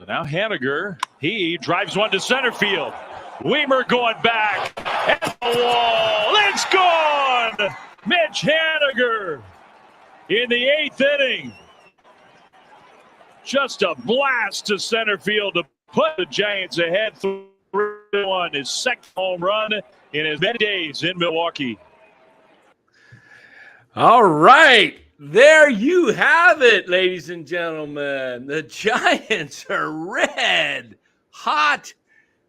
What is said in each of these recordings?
Now Haniger, he drives one to center field. Weimer going back at the wall. It's gone! Mitch Haniger in the 8th inning. Just a blast to center field to put the Giants ahead 3-1. His second home run in his many days in Milwaukee. All right. There you have it, ladies and gentlemen. The Giants are red hot.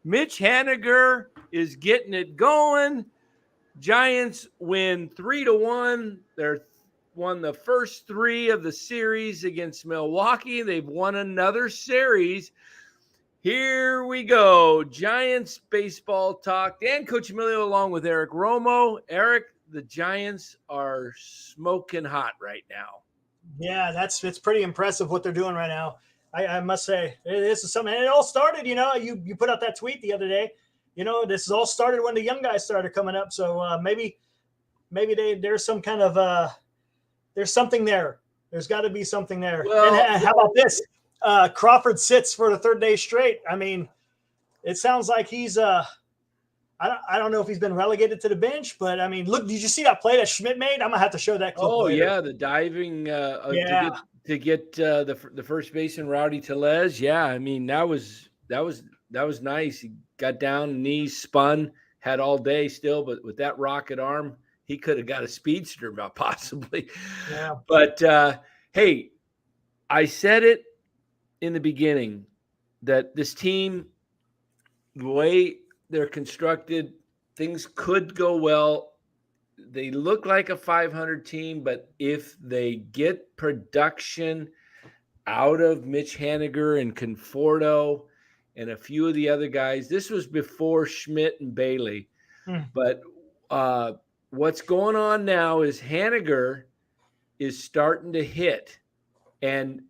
Mitch Haniger is getting it going. Giants win 3-1. They're won the first 3 of the series against Milwaukee. They've won another series. Here we go. Giants baseball talk. Dan Cochimilio along with Eric Romo. Eric, the Giants are smoking hot right now. Yeah, it's pretty impressive what they're doing right now. I must say, this is something. And it all started, you put out that tweet the other day. This is all started when the young guys started coming up. So maybe there's some kind of there's something there. There's got to be something there. Well, and how about this? Crawford sits for the 3rd day straight. I mean, it sounds like he's I don't know if he's been relegated to the bench, but I mean, look, did you see that play that Schmidt made? I'm gonna have to show that clip. Oh later. Yeah, the diving to get the first baseman Rowdy Tellez. Yeah, I mean that was nice. He got down, knees spun, had all day still, but with that rocket arm, he could have got a speedster possibly. Yeah. But hey, I said it in the beginning that this team, the way they're constructed, things could go well. They look like a 500 team, but if they get production out of Mitch Haniger and Conforto and a few of the other guys, this was before Schmidt and Bailey. But what's going on now is Haniger is starting to hit. And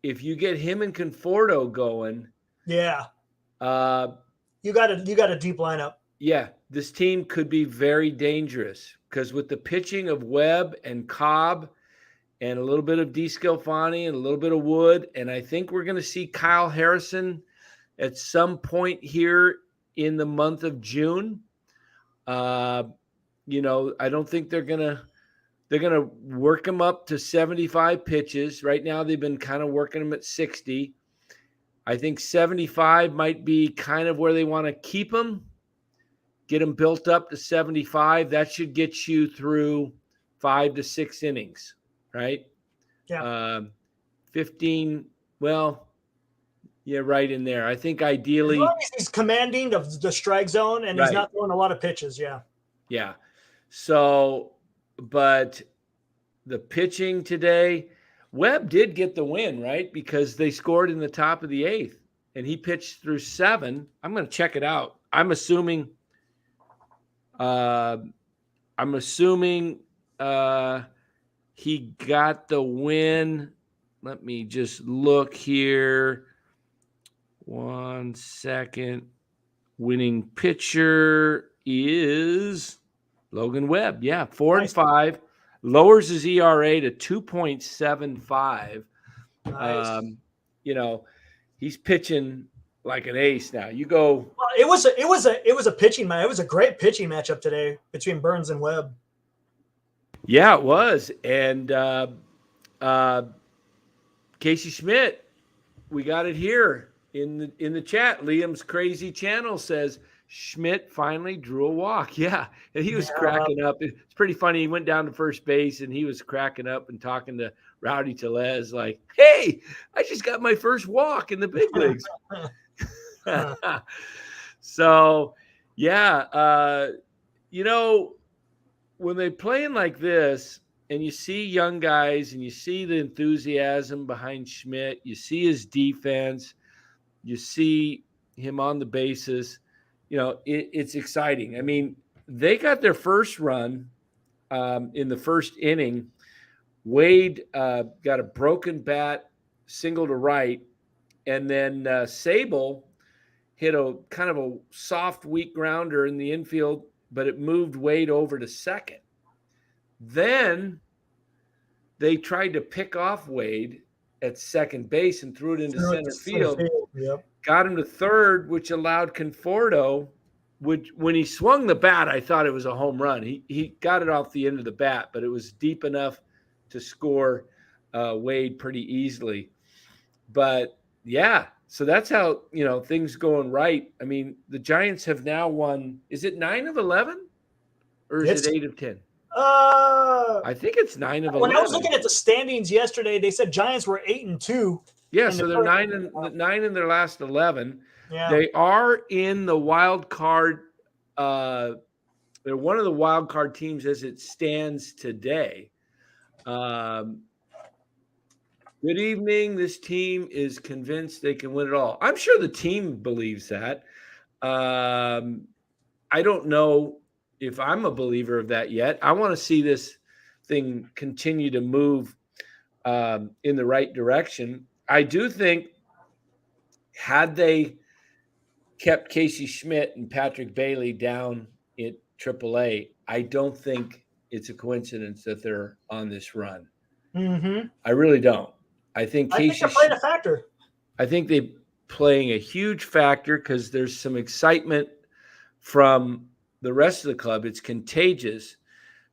if you get him and Conforto going, you got a deep lineup. Yeah, this team could be very dangerous because with the pitching of Webb and Cobb and a little bit of DeScalfani and a little bit of Wood, and I think we're going to see Kyle Harrison at some point here in the month of June. I don't think they're going to work him up to 75 pitches. Right now they've been kind of working him at 60. I think 75 might be kind of where they want to keep him, get him built up to 75. That should get you through 5 to 6 innings, right? Yeah. 15, well, yeah, right in there. I think ideally. As long as he's commanding the strike zone and he's not throwing a lot of pitches, yeah. Yeah. So, but the pitching today, Webb did get the win, right? Because they scored in the top of the 8th, and he pitched through 7. I'm going to check it out. I'm assuming he got the win. Let me just look here. 1 second. Winning pitcher is Logan Webb. Yeah, 4-5. Lowers his ERA to 2.75. Nice. He's pitching like an ace now. You go. Well, it was a pitching match. It was a great pitching matchup today between Burns and Webb. Yeah, it was. And Casey Schmidt, we got it here in the chat. Liam's Crazy Channel says Schmidt finally drew a walk. Yeah. And he was cracking up. It's pretty funny. He went down to first base and he was cracking up and talking to Rowdy Tellez like, hey, I just got my first walk in the big leagues. So, yeah, when they're playing like this and you see young guys and you see the enthusiasm behind Schmidt, you see his defense, you see him on the bases, it's exciting. I mean, they got their first run in the first inning. Wade got a broken bat, single to right, and then Sable hit a kind of a soft, weak grounder in the infield, but it moved Wade over to second. Then they tried to pick off Wade, at second base and threw it into center field. Yep. Got him to third, which allowed Conforto, which when he swung the bat, I thought it was a home run. He got it off the end of the bat, but it was deep enough to score Wade pretty easily. But yeah, so that's how, things going right. I mean, the Giants have now won, is it 9 of 11 or is it 8 of 10? I think it's 9 of 11. When I was looking at the standings yesterday, they said Giants were 8-2. Yeah, so they're 9 in their last 11. Yeah. They are in the wild card. They're one of the wild card teams as it stands today. Good evening. This team is convinced they can win it all. I'm sure the team believes that. I don't know if I'm a believer of that yet. I want to see this thing continue to move in the right direction. I do think had they kept Casey Schmidt and Patrick Bailey down at AAA, I don't think it's a coincidence that they're on this run. Mm-hmm. I really don't. I think they're playing a factor. I think they're playing a huge factor because there's some excitement from the rest of the club. It's contagious.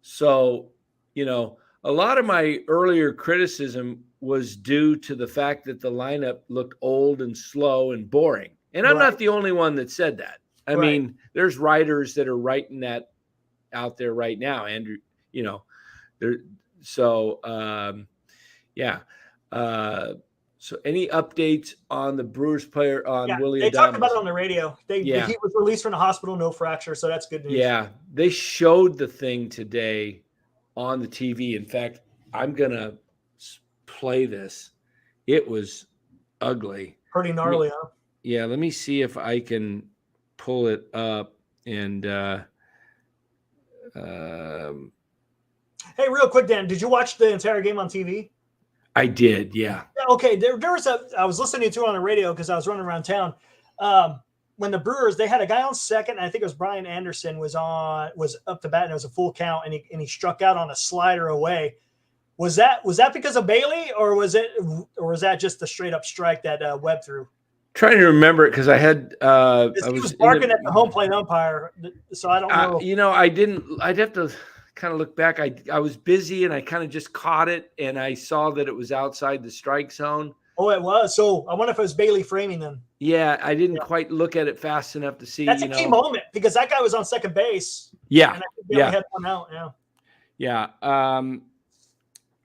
So, a lot of my earlier criticism was due to the fact that the lineup looked old and slow and boring. And I'm not the only one that said that. I mean, there's writers that are writing that out there right now, Andrew, So any updates on the Brewers player on Willie Adames? They talked about it on the radio. He was released from the hospital, no fracture, so that's good news. Yeah, they showed the thing today on the TV. In fact, I'm going to play this. It was ugly. Pretty gnarly, huh? Yeah, let me see if I can pull it up and hey, real quick, Dan, did you watch the entire game on TV? I did, yeah. Okay, there was I was listening to it on the radio because I was running around town. When the Brewers, they had a guy on second, and I think it was Brian Anderson was up to bat, and it was a full count, and he struck out on a slider away. Was that because of Bailey, or was that just a straight up strike that Webb threw? Trying to remember it because I had I was barking at the home plate umpire, so I don't know. I'd have to kind of look back. I was busy and I kind of just caught it and I saw that it was outside the strike zone. Oh, it was. So I wonder if it was Bailey framing them. Yeah, I didn't quite look at it fast enough to see. That's a key moment because that guy was on second base. Yeah, and I think they only had one out. Yeah.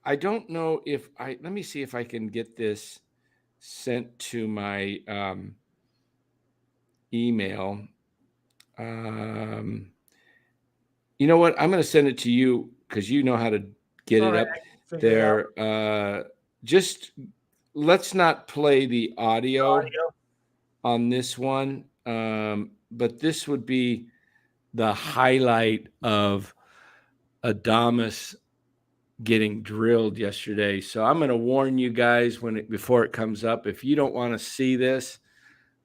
I don't know if let me see if I can get this sent to my email. You know what? I'm going to send it to you because you know how to get it up there. Just let's not play the audio on this one, but this would be the highlight of Adames getting drilled yesterday. So I'm going to warn you guys before it comes up. If you don't want to see this,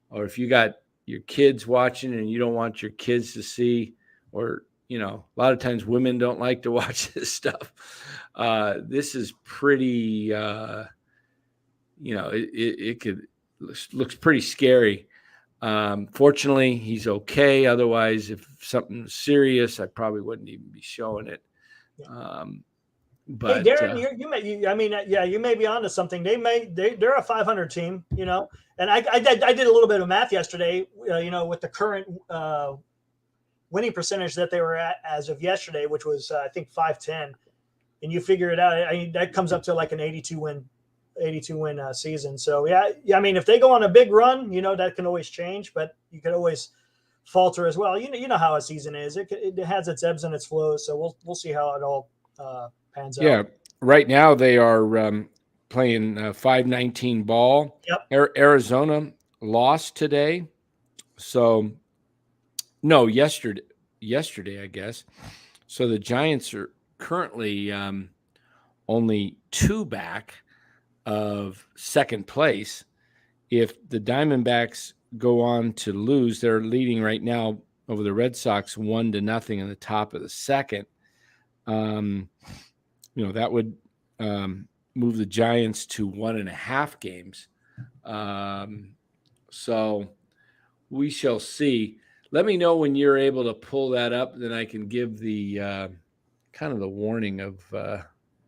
or if you got your kids watching and you don't want your kids to see, or a lot of times women don't like to watch this stuff. This is pretty, it looks pretty scary. Fortunately, he's okay. Otherwise, if something's serious, I probably wouldn't even be showing it. But hey, Darren, you may be onto something. They're a 500 team, and I did a little bit of math yesterday, with the current winning percentage that they were at as of yesterday, which was I think 510, and you figure it out. That comes up to like an 82 win season. So I mean, if they go on a big run, that can always change, but you could always falter as well. You know how a season is. It has its ebbs and its flows. So we'll see how it all pans out. Yeah, right now they are playing 5-19 ball. Yep. Arizona lost today. So no, yesterday, I guess. So the Giants are currently only 2 back of second place. If the Diamondbacks go on to lose, they're leading right now over the Red Sox 1-0 in the top of the second. That would move the Giants to 1.5 games. So we shall see. Let me know when you're able to pull that up, then I can give the kind of the warning of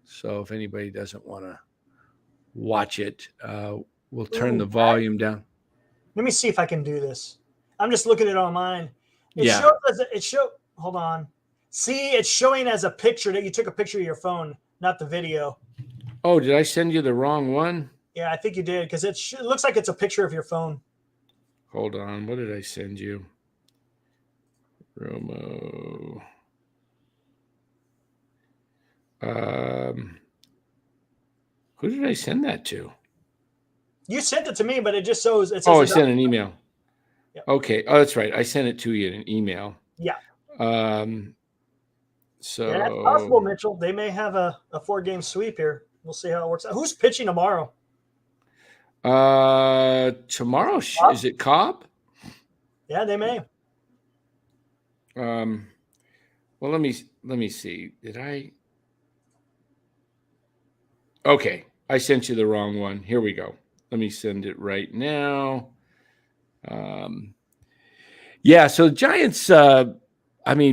so if anybody doesn't want to watch it, we'll turn the volume down. Let me see if I can do this. I'm just looking at it online. Hold on. See, it's showing as a picture that you took a picture of your phone, not the video. Oh, did I send you the wrong one? Yeah, I think you did, because it looks like it's a picture of your phone. Hold on. What did I send you? Romo. Who did I send that to? You sent it to me, but it just shows. It says I sent an email. Yep. Okay. Oh, that's right. I sent it to you in an email. Yeah. So yeah, that's possible, Mitchell. They may have a 4-game sweep here. We'll see how it works out. Who's pitching tomorrow? Tomorrow is it Cobb? Yeah, they may. Well, let me see. Did I? Okay, I sent you the wrong one. Here we go. Let me send it right now. Yeah, so the Giants,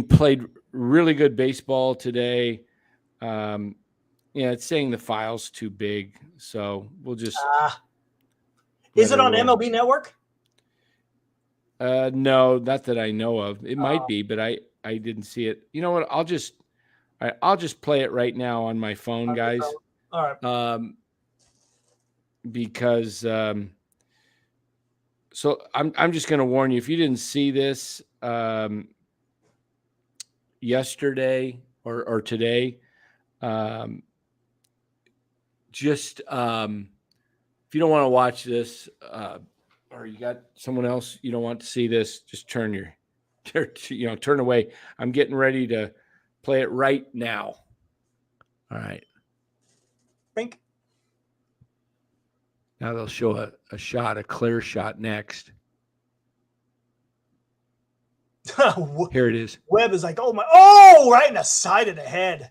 played really good baseball today. It's saying the file's too big, so we'll just. Is it on MLB Network? No, not that I know of. It might be, but I didn't see it. You know what? I'll just play it right now on my phone, guys. All right. Because so I'm just going to warn you, if you didn't see this yesterday or today, just if you don't want to watch this, or you got someone else you don't want to see this, just turn away. I'm getting ready to play it right now. All right. Think. Now they'll show a clear shot next. Here it is. Webb is like, right in the side of the head.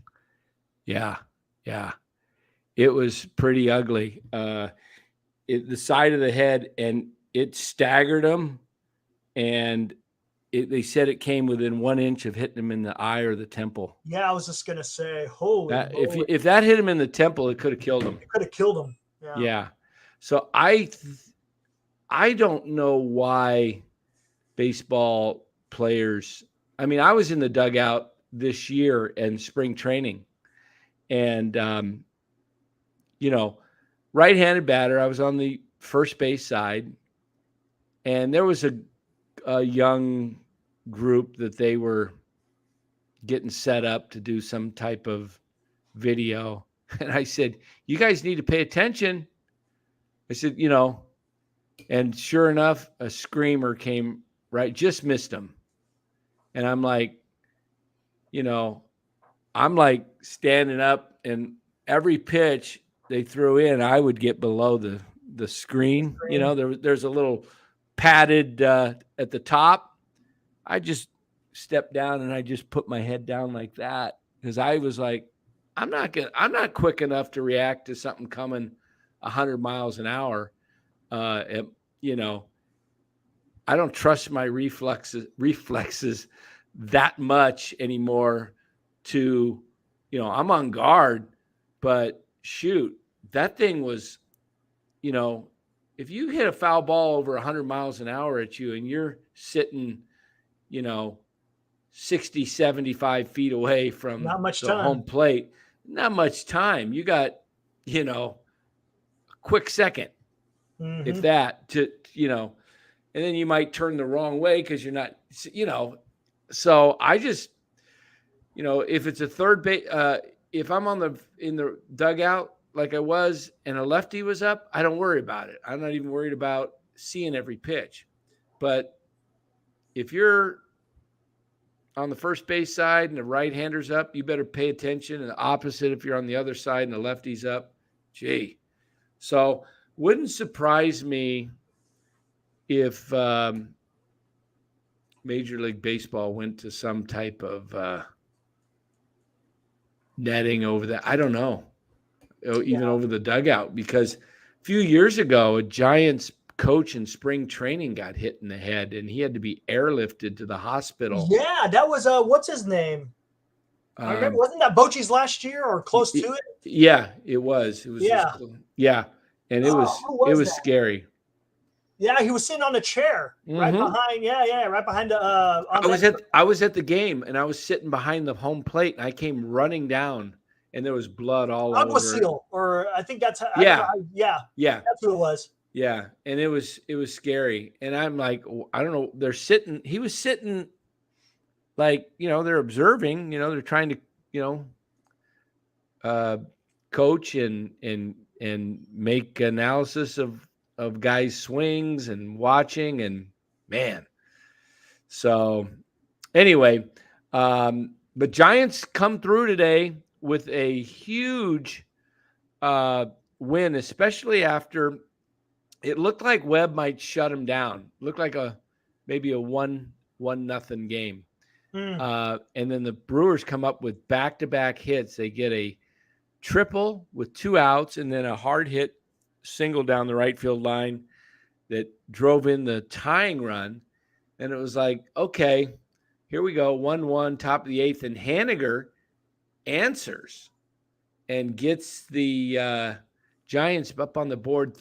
Yeah. It was pretty ugly. The side of the head, and it staggered him, and they said it came within 1 inch of hitting him in the eye or the temple. Yeah, I was just gonna say, holy moly. If that hit him in the temple, it could have killed him. It could have killed him. Yeah. So I don't know why baseball players. I mean, I was in the dugout this year in spring training, and right-handed batter. I was on the first base side, and there was a young group that they were getting set up to do some type of video. And I said, you guys need to pay attention. I said, and sure enough, a screamer came right, just missed him. And I'm like, standing up, and every pitch they threw in, I would get below the screen. There's a little padded at the top. I just stepped down and I just put my head down like that, because I was like, I'm not quick enough to react to something coming 100 miles an hour. I don't trust my reflexes that much anymore to, I'm on guard, but shoot, that thing was, if you hit a foul ball over 100 miles an hour at you and you're sitting, 60, 75 feet away from home plate, not much time. You got, a quick second, if that, and then you might turn the wrong way because you're not, so I just, if it's a third base, if I'm in the dugout like I was and a lefty was up, I don't worry about it. I'm not even worried about seeing every pitch. But if you're on the first base side and the right-hander's up, you better pay attention. And the opposite if you're on the other side and the lefty's up. Gee. So wouldn't surprise me if Major League Baseball went to some type of netting over that. I don't know. even over the dugout, because a few years ago, a Giants coach in spring training got hit in the head and he had to be airlifted to the hospital. Yeah, that was what's his name? I remember, wasn't that Bochy's last year or close to it? Yeah, it was. It was yeah. And it was scary. Yeah, he was sitting on a chair right behind. Yeah, right behind the. I was at the game and I was sitting behind the home plate and I came running down and there was blood all over. Seal, or I think that's yeah, that's who it was. Yeah, and it was scary, and I'm like, I don't know. He was sitting, like, they're observing. They're trying to, coach and make analysis of guys' swings and watching, and man. So anyway, but Giants come through today with a huge win, especially after. It looked like Webb might shut him down. Looked like maybe a 1-0 game. And then the Brewers come up with back-to-back hits. They get a triple with 2 outs and then a hard hit single down the right field line that drove in the tying run. And it was like, okay, here we go, 1-1, top of the 8th. And Haniger answers and gets the Giants up on the board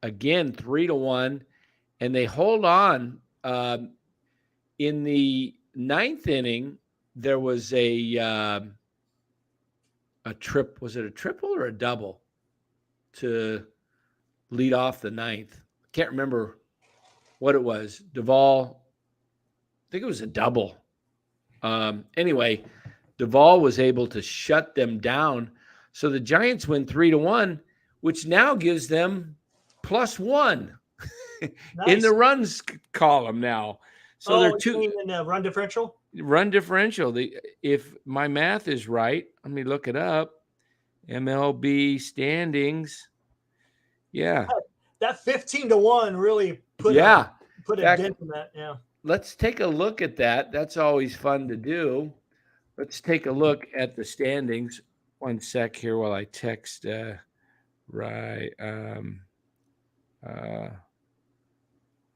again, 3-1, and they hold on. In the 9th inning, there was a trip. Was it a triple or a double to lead off the 9th? I can't remember what it was. Duvall, I think it was a double. Anyway, Duvall was able to shut them down. So the Giants win 3-1, which now gives them +1 in the runs column now. So they're 2 in the run differential. Run differential. If my math is right, let me look it up. MLB standings. Yeah. That 15-1 really put a dent in that. Yeah. Let's take a look at that. That's always fun to do. Let's take a look at the standings. One sec here while I text. Right.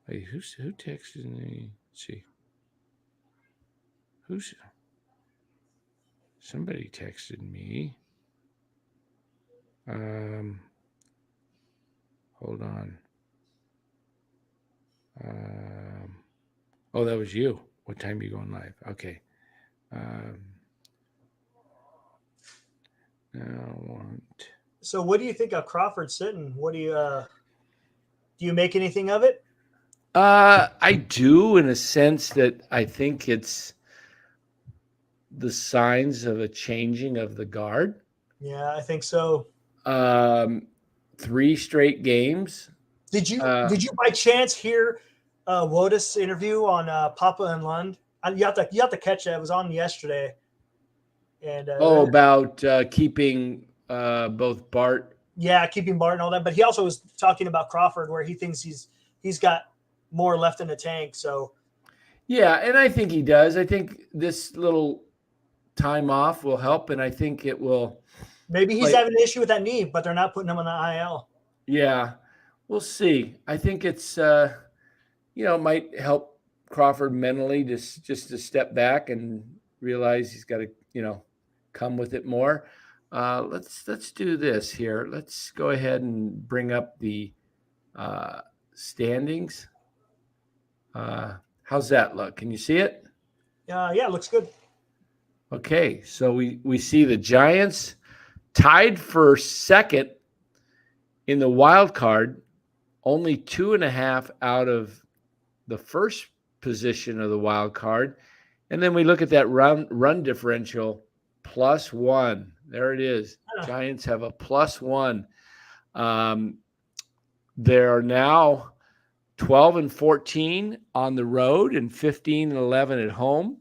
Wait, who texted me? Let's see. Somebody texted me. Hold on. Oh, that was you. What time are you going live? Okay. So what do you think of Crawford sitting? What do you make anything of it? I do, in a sense that I think it's the signs of a changing of the guard. Yeah, I think so. 3 straight games. Did you by chance hear Wotus interview on Papa and Lund? You have to catch that. It was on yesterday. And about keeping both Bart. Yeah, keeping Bart and all that. But he also was talking about Crawford, where he thinks he's got more left in the tank. So yeah, and I think he does. I think this little time off will help, and I think it will. Maybe he's having an issue with that knee, but they're not putting him on the IL. Yeah, we'll see. I think it's might help Crawford mentally just to step back and realize he's got to come with it more. Let's do this here. Let's go ahead and bring up the standings. How's that look? Can you see it? Yeah, it looks good. Okay, so we see the Giants tied for second in the wild card, only 2.5 out of the first position of the wild card. And then we look at that run differential, +1. There it is. Giants have a +1. There are now 12-14 on the road and 15-11 at home.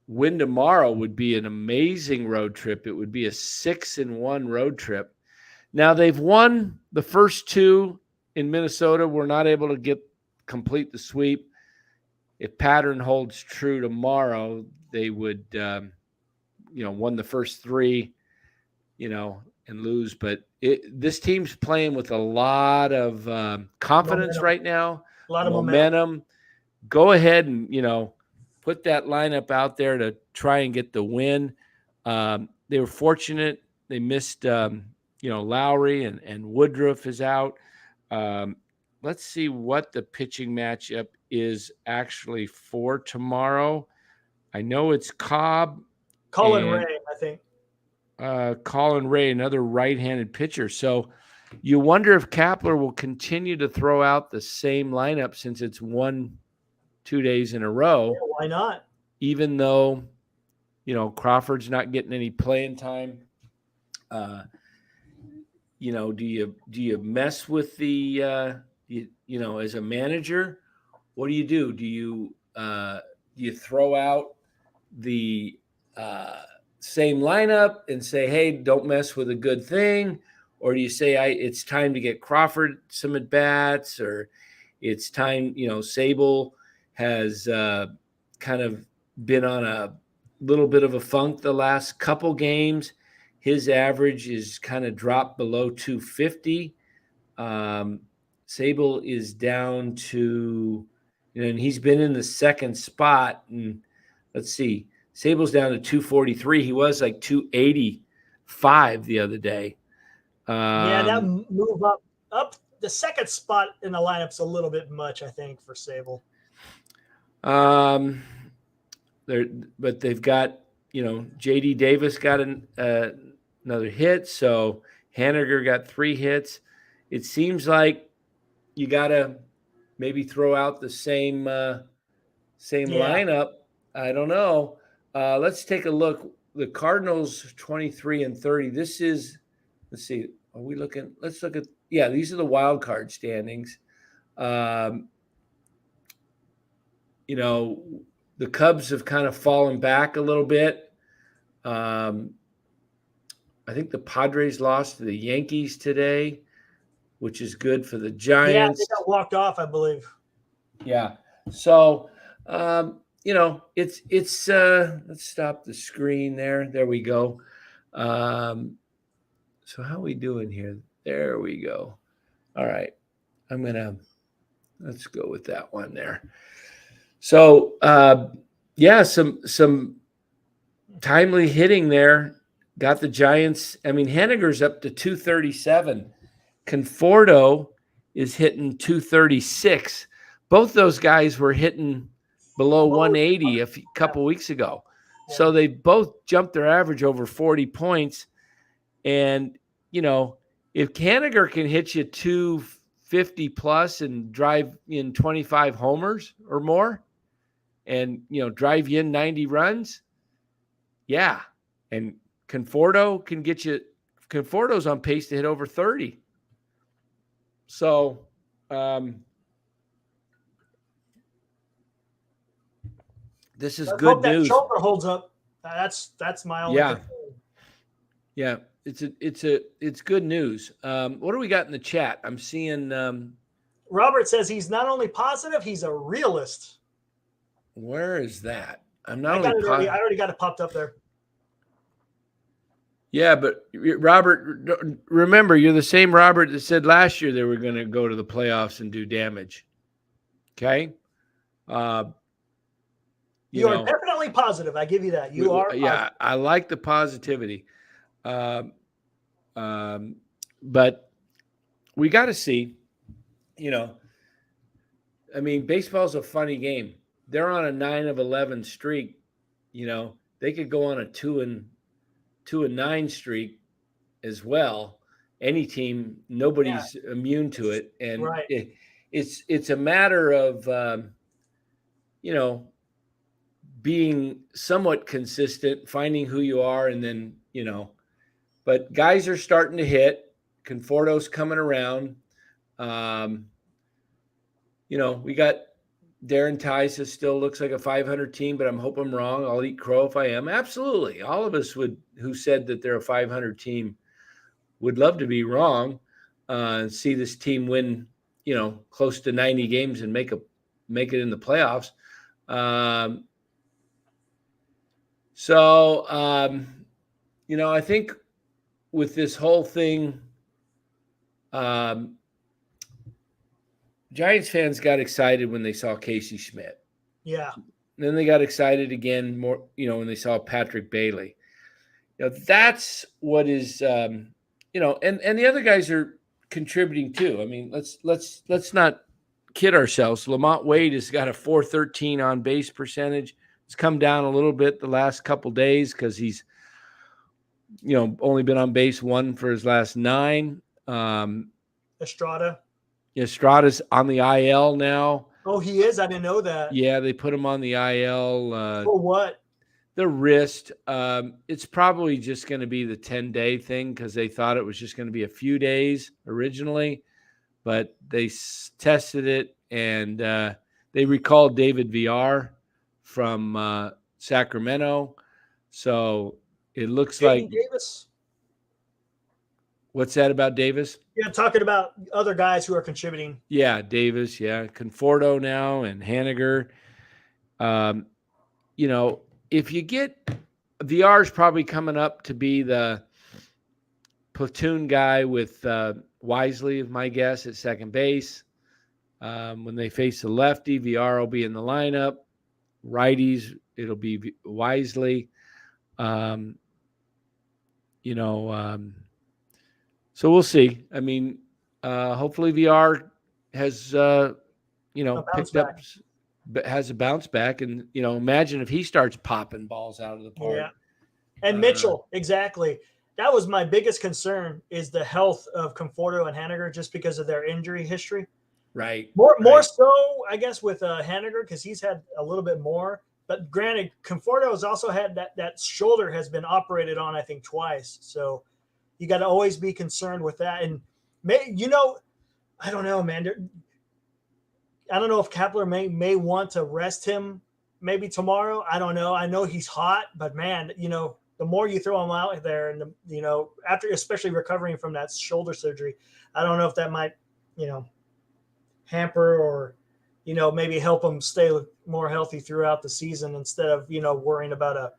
Win tomorrow would be an amazing road trip. It would be a 6-1 road trip. Now they've won the first 2 in Minnesota. We're not able to complete the sweep. If pattern holds true tomorrow, they would, won the first 3 and lose. But this team's playing with a lot of confidence Momentum. right now. A lot of momentum. Go ahead and, put that lineup out there to try and get the win. They were fortunate. They missed, Lowry and Woodruff is out. Let's see what the pitching matchup is actually for tomorrow. I know it's Cobb. Colin Ray, I think. Colin Ray, another right-handed pitcher. So you wonder if Kapler will continue to throw out the same lineup since it's 1-2 days in a row. Yeah, why not? Even though, Crawford's not getting any playing time. Do you mess with the as a manager? What do? Do you throw out the same lineup and say, hey, don't mess with a good thing? Or do you say it's time to get Crawford some at bats, or it's time, Sable has kind of been on a little bit of a funk the last couple games. His average is kind of dropped below 250. Sable is down to, and he's been in the second spot. And let's see, Sable's down to 243. He was like 285 the other day. That move up the second spot in the lineup's a little bit much, I think, for Sable. But they've got, J.D. Davis got another hit. So Haniger got 3 hits. It seems like you got to maybe throw out the same lineup. I don't know. Let's take a look. The Cardinals 23-30. This is, let's see. Are we looking? Let's look at. Yeah, these are the wild card standings. The Cubs have kind of fallen back a little bit. I think the Padres lost to the Yankees today, which is good for the Giants. Yeah, they got walked off, I believe. Yeah. So, it's let's stop the screen there. There we go. So how are we doing here? There we go. All right. Let's go with that one there. So, some timely hitting there. Got the Giants. I mean, Haniger's up to 237. Conforto is hitting 236. Both those guys were hitting below 180 a couple weeks ago. Yeah. So they both jumped their average over 40 points. And, if Haniger can hit you 250 plus and drive in 25 homers or more and, drive you in 90 runs, yeah. And Conforto can get you – Conforto's on pace to hit over 30. So, this is good news. That shoulder holds up. That's my only concern. Yeah. It's good news. What do we got in the chat? I'm seeing Robert says he's not only positive, he's a realist. Where is that? I already got it popped up there. Yeah, but Robert, remember, you're the same Robert that said last year they were going to go to the playoffs and do damage. Okay? You are definitely positive. I give you that. You are positive. Yeah, I like the positivity. But we got to see, baseball's a funny game. They're on a 9-11 streak. They could go on a 2-9 streak as well. Any team, nobody's immune to it. And right. It's a matter of, being somewhat consistent, finding who you are, and then, but guys are starting to hit. Conforto's coming around. We got Darren Tice still looks like a 500 team, but I'm hoping I'm wrong. I'll eat crow if I am. Absolutely. All of us who said that they're a 500 team would love to be wrong and see this team win, close to 90 games and make it in the playoffs. I think with this whole thing, Giants fans got excited when they saw Casey Schmidt. Yeah. And then they got excited again more, when they saw Patrick Bailey. That's what is, and the other guys are contributing too. I mean, let's not kid ourselves. Lamont Wade has got a .413 on base percentage. It's come down a little bit the last couple days because he's, only been on base one for his last 9. Estrada's on the IL now. Oh, he is? I didn't know that. Yeah, they put him on the IL. For what? The wrist. It's probably just going to be the 10-day thing because they thought it was just going to be a few days originally, but they tested it and they recalled David VR from Sacramento. So it looks like Davis. What's that about Davis? Yeah, talking about other guys who are contributing. Yeah, Davis. Yeah, Conforto now and Haniger. If you get VR's probably coming up to be the platoon guy with Wisely, my guess, at second base. When they face the lefty, VR will be in the lineup. Righties, it'll be Wisely. So we'll see. I mean, hopefully VR has, picked up, has a bounce back. And, imagine if he starts popping balls out of the park. Yeah. And Mitchell, exactly. That was my biggest concern is the health of Conforto and Haniger just because of their injury history. Right. More so, I guess, with Haniger because he's had a little bit more. But granted, Conforto has also had that shoulder has been operated on, I think, twice. So you got to always be concerned with that. And, I don't know, man. I don't know if Kepler may want to rest him maybe tomorrow. I don't know. I know he's hot, but, man, the more you throw him out there and, after especially recovering from that shoulder surgery, I don't know if that might, hamper or, maybe help him stay more healthy throughout the season instead of, worrying about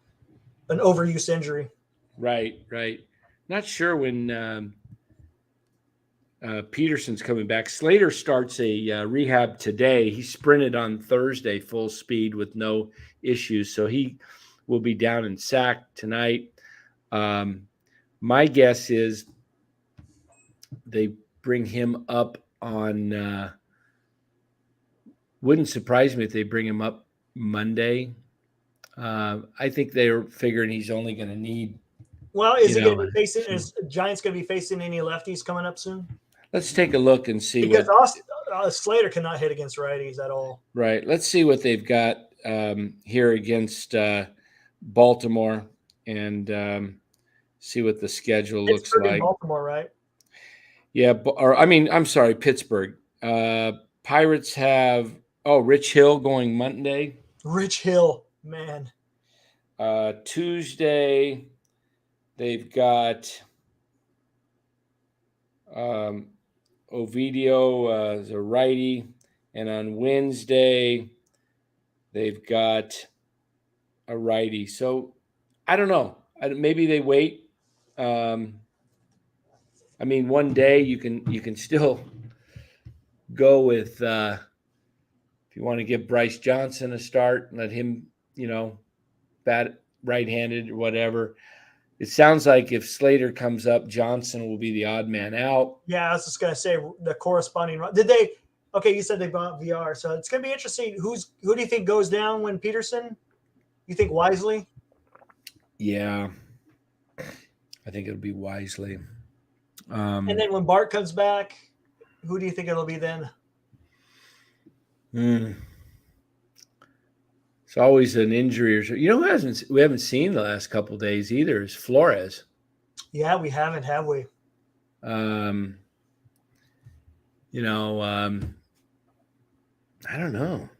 an overuse injury. Right. Not sure when Peterson's coming back. Slater starts a rehab today. He sprinted on Thursday full speed with no issues, so he will be down in SAC tonight. My guess is they bring him up on wouldn't surprise me if they bring him up Monday. I think they're figuring he's only going to need. Well, is he going to be facing? Is Giants going to be facing any lefties coming up soon? Let's take a look and see. Because Slater cannot hit against righties at all. Right. Let's see what they've got here against Baltimore and see what the schedule looks like. Baltimore, right? Yeah. I'm sorry, Pittsburgh. Pirates have Rich Hill going Monday. Rich Hill, man. Tuesday, they've got Ovidio as a righty. And on Wednesday, they've got a righty. So I don't know. Maybe they wait. One day you can still go with if you want to give Bryce Johnson a start and let him, bat right-handed or whatever. It sounds like if Slater comes up, Johnson will be the odd man out. Yeah, I was just going to say the corresponding. Did they? Okay, you said they bought VR, so it's going to be interesting. Who do you think goes down when Peterson? You think Wisely? Yeah, I think it'll be Wisely. And then when Bart comes back, who do you think it'll be then? It's always an injury or who we haven't seen the last couple of days either is Flores. Yeah, we haven't, have we? I don't know.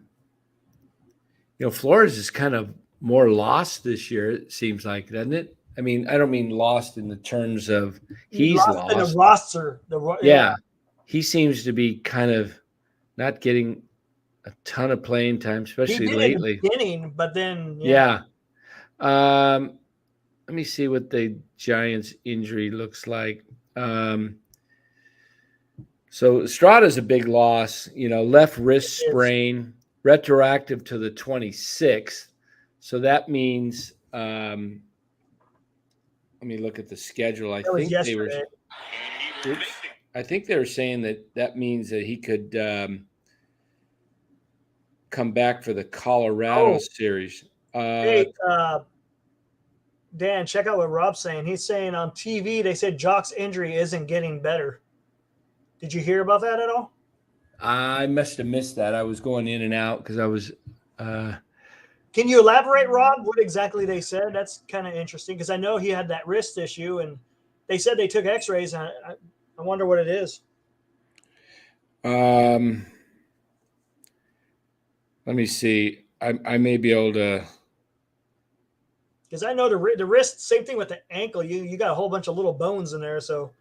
Flores is kind of more lost this year, it seems like, doesn't it? I mean, I don't mean lost in the terms of he's lost. In the roster. Yeah. He seems to be kind of not getting a ton of playing time, especially lately. In the beginning, but then let me see what the Giants injury looks like. So Estrada's a big loss, left wrist sprain, retroactive to the 26th. So that means, let me look at the schedule. I think they were saying that means that he could come back for the Colorado series. Hey, Dan, check out what Rob's saying. He's saying on TV they said Jock's injury isn't getting better. Did you hear about that at all? I must have missed that. I was going in and out because I was. Can you elaborate, Rob, what exactly they said? That's kind of interesting because I know he had that wrist issue, and they said they took X-rays. And I wonder what it is. Let me see. I may be able to. Because I know the wrist, same thing with the ankle. You got a whole bunch of little bones in there, so.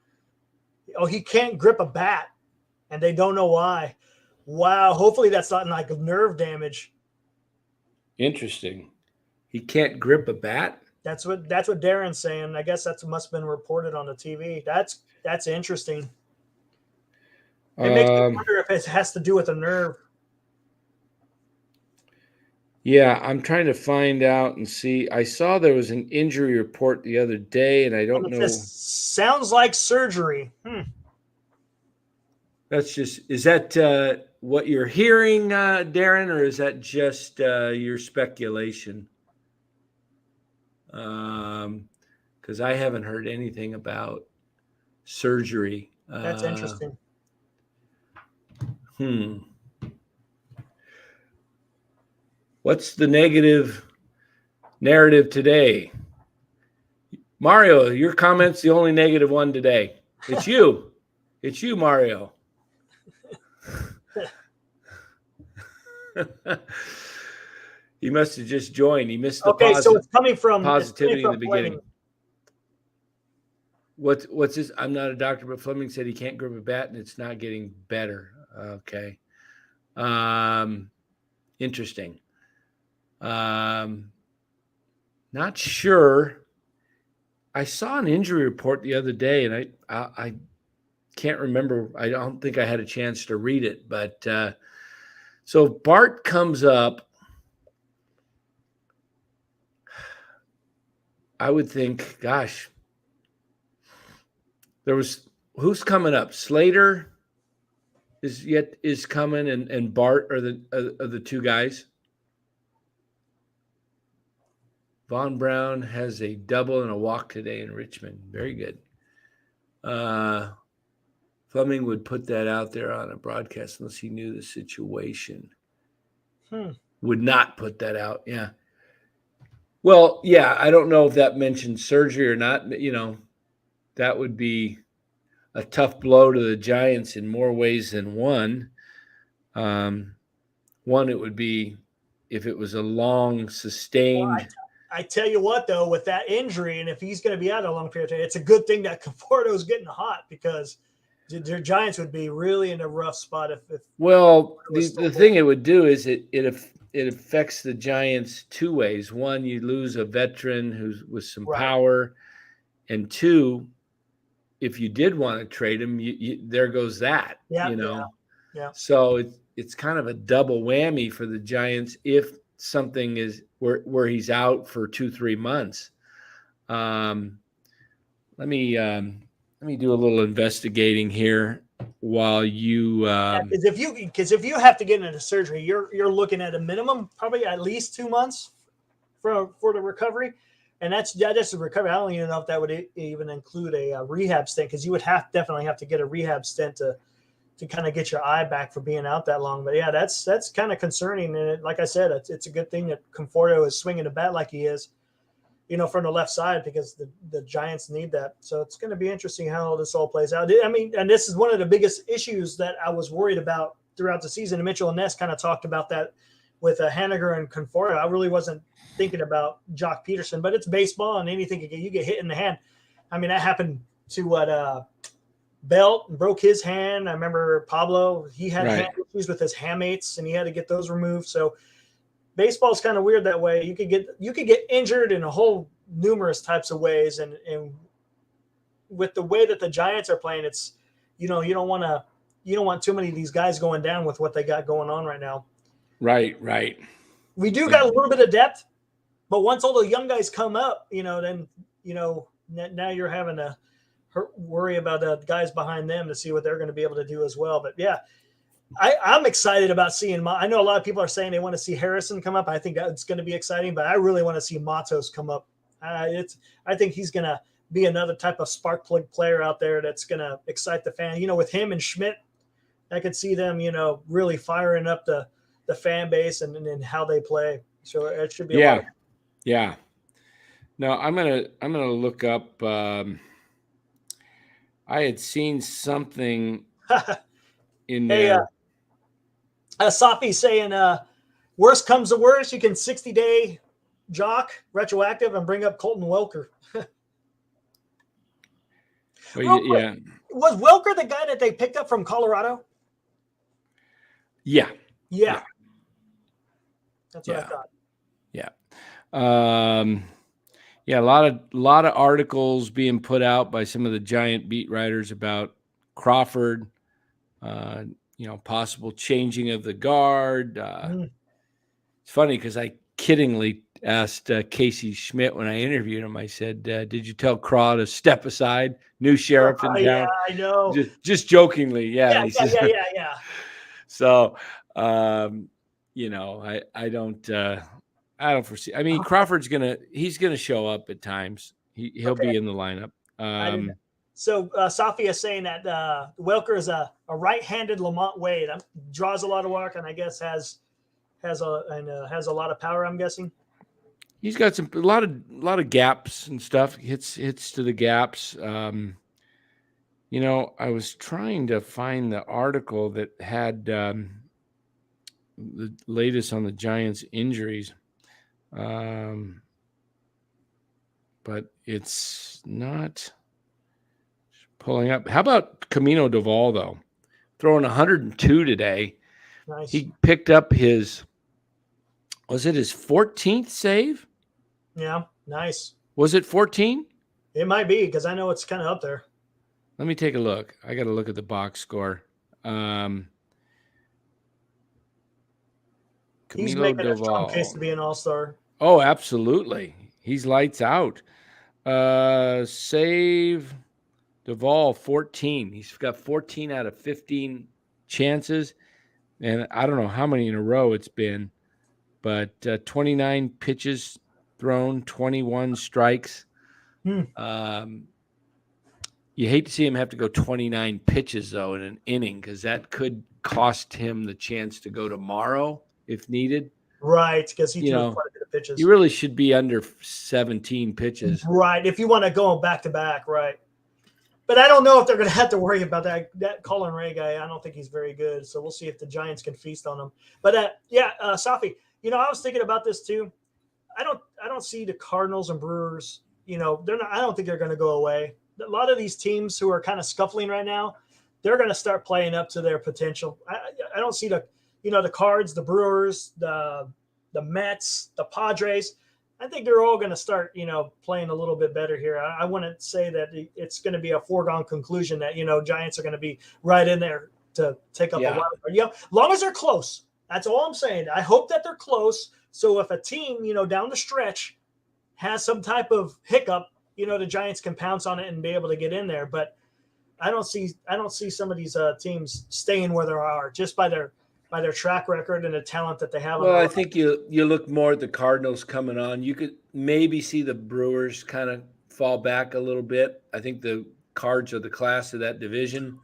Oh, he can't grip a bat, and they don't know why. Wow. Hopefully that's not like nerve damage. Interesting. He can't grip a bat? That's what Darren's saying. I guess that must have been reported on the TV. That's interesting. It makes me wonder if it has to do with a nerve. Yeah, I'm trying to find out and see. I saw there was an injury report the other day, and I don't know. Sounds like surgery. Is that what you're hearing, Darren, or is that just your speculation? Because I haven't heard anything about surgery. That's interesting. What's the negative narrative today? Mario, your comment's the only negative one today. It's you. It's you, Mario. He must have just joined. He missed the so it's coming from positivity in the beginning. What's this? I'm not a doctor, but Fleming said he can't grip a bat and it's not getting better. Okay. Interesting. Not sure. I saw an injury report the other day, and I can't remember. I don't think I had a chance to read it, but so Bart comes up. I would think, gosh, who's coming up? Slater is coming, and Bart are the two guys. Von Brown has a double and a walk today in Richmond. Very good. Fleming would put that out there on a broadcast unless he knew the situation. Would not put that out. Yeah. Well, yeah, I don't know if that mentioned surgery or not. That would be a tough blow to the Giants in more ways than one. One, it would be if it was a long, sustained. Well, I tell you what, though, with that injury, and if he's going to be out a long period of time, it's a good thing that Conforto's getting hot because their Giants would be really in a rough spot if the thing it would do is it affects the Giants two ways. One, you lose a veteran who's with some power, and two, if you did want to trade him, there goes that. Yeah. So it's kind of a double whammy for the Giants if something is where he's out for 2-3 months. Let me do a little investigating here while you. Because if you have to get into surgery, you're looking at a minimum, probably at least 2 months for the recovery, and that's the recovery. I don't even know if that would even include a rehab stint because you would definitely have to get a rehab stint to kind of get your eye back for being out that long. But yeah, that's kind of concerning. And like I said, it's a good thing that Conforto is swinging the bat like he is, from the left side because the Giants need that. So it's going to be interesting how this all plays out. I mean, and this is one of the biggest issues that I was worried about throughout the season. And Mitchell and Ness kind of talked about that with Haniger and Conforto. I really wasn't thinking about Jock Peterson, but it's baseball and anything you get hit in the hand. I mean, that happened to Belt and broke his hand. I remember Pablo, he had hand issues with his hammates and he had to get those removed. So baseball is kind of weird that way. You could get injured in a whole numerous types of ways. And with the way that the Giants are playing, it's, you don't want too many of these guys going down with what they got going on right now. Right. We do got a little bit of depth, but once all the young guys come up, then, now you're having to worry about the guys behind them to see what they're going to be able to do as well. But yeah, I'm excited about seeing. I know a lot of people are saying they want to see Harrison come up. I think that's going to be exciting, but I really want to see Matos come up. I think he's going to be another type of spark plug player out there that's going to excite the fan. With him and Schmidt, I could see them, really firing up the fan base and how they play. So it should be a lot of fun. Yeah. No, I'm gonna look up. I had seen something in there. Safi saying, worst comes to worst, you can 60-day jock retroactive and bring up Colton Welker. Yeah. Was Welker the guy that they picked up from Colorado? Yeah. That's what I thought. Yeah. A lot of articles being put out by some of the Giant beat writers about Crawford, possible changing of the guard. It's funny because I kiddingly asked Casey Schmidt when I interviewed him. I said, "Did you tell Craw to step aside? New sheriff in town." Yeah, I know. Just jokingly, yeah. Yeah. So, I don't foresee. I mean, Crawford's he's gonna show up at times. He'll be in the lineup. So Safi is saying that Welker is a right-handed Lamont Wade. Draws a lot of work, and I guess has a lot of power. I'm guessing he's got a lot of gaps and stuff. Hits to the gaps. I was trying to find the article that had the latest on the Giants' injuries. But it's not pulling up. How about Camino Duvall, though? Throwing 102 today. Nice. He picked up was it his 14th save? Yeah, nice. Was it 14? It might be, because I know it's kind of up there. Let me take a look. I got to look at the box score. He's making a strong case to be an all-star. Oh, absolutely. He's lights out. Save Duvall 14. He's got 14 out of 15 chances. And I don't know how many in a row it's been, but 29 pitches thrown, 21 strikes. You hate to see him have to go 29 pitches, though, in an inning, because that could cost him the chance to go tomorrow if needed. Right, because he threw quite a bit of pitches. You really should be under 17 pitches. Right, if you want to go back-to-back, right. But I don't know if they're going to have to worry about that Colin Ray guy. I don't think he's very good, so we'll see if the Giants can feast on him. But, Safi, I was thinking about this too. I don't see the Cardinals and Brewers, they're not. I don't think they're going to go away. A lot of these teams who are kind of scuffling right now, they're going to start playing up to their potential. I don't see the Cards, the Brewers, the Mets, the Padres. I think they're all going to start, playing a little bit better here. I wouldn't say that it's going to be a foregone conclusion that, Giants are going to be right in there to take up a wild card. As long as they're close. That's all I'm saying. I hope that they're close. So if a team, down the stretch has some type of hiccup, the Giants can pounce on it and be able to get in there. But I don't see some of these teams staying where they are just by their track record and the talent that they have. Well, I think you look more at the Cardinals coming on. You could maybe see the Brewers kind of fall back a little bit. I think the Cards are the class of that division.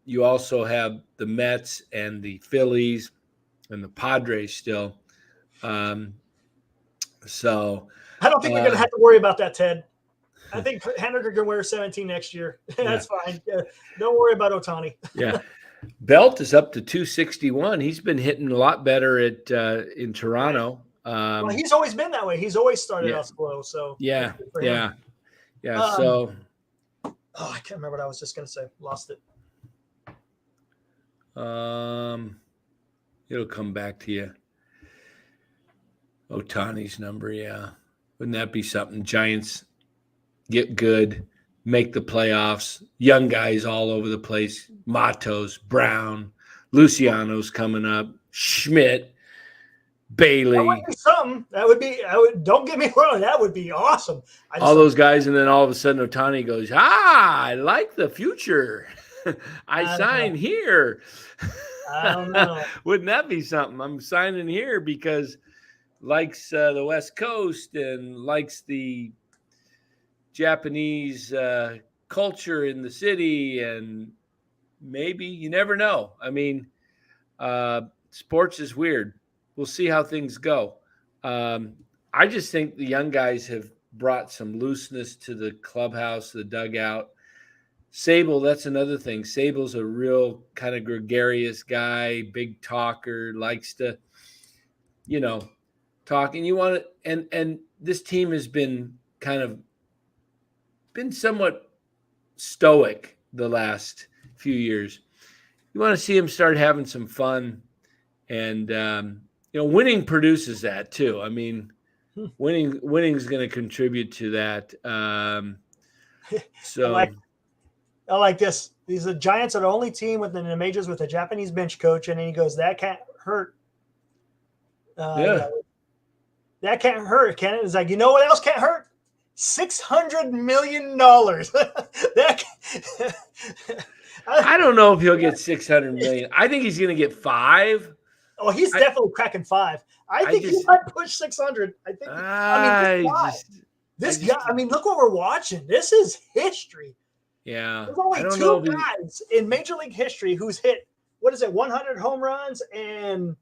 You also have the Mets and the Phillies and the Padres still. So I don't think they're going to have to worry about that, Ted. I think Haniger can wear 17 next year. That's fine. Don't worry about Ohtani. Yeah. Belt is up to 261. He's been hitting a lot better in Toronto. Well, he's always been that way. He's always started out slow. So yeah. So I can't remember what I was just going to say. Lost it. It'll come back to you. Ohtani's number, yeah. Wouldn't that be something? Giants get good, make the playoffs, young guys all over the place. Matos, Brown, Luciano's coming up, Schmidt, Bailey. That would be something. Don't get me wrong, that would be awesome. All those guys, and then all of a sudden Ohtani goes, I like the future. I sign here. I don't know. Wouldn't that be something? I'm signing here because likes the West Coast and likes the Japanese culture in the city, and maybe you never know. I mean, sports is weird. We'll see how things go. I just think the young guys have brought some looseness to the clubhouse, the dugout. Sable, that's another thing. Sable's a real kind of gregarious guy, big talker, likes to, talk. And you want to, and this team has been somewhat stoic the last few years. You want to see him start having some fun, and winning produces that too. I mean, winning is going to contribute to that. So I like this. These are Giants are the only team within the majors with a Japanese bench coach, and then he goes, "That can't hurt." That can't hurt, can it? It's like, you know what else can't hurt? $600 million. I don't know if he'll get 600 million. I think he's going to get 5. Oh, he's definitely cracking 5. I think he might push 600. I think. This guy. I mean, look what we're watching. This is history. Yeah. There's only 2 guys in Major League history who's hit 100 home runs and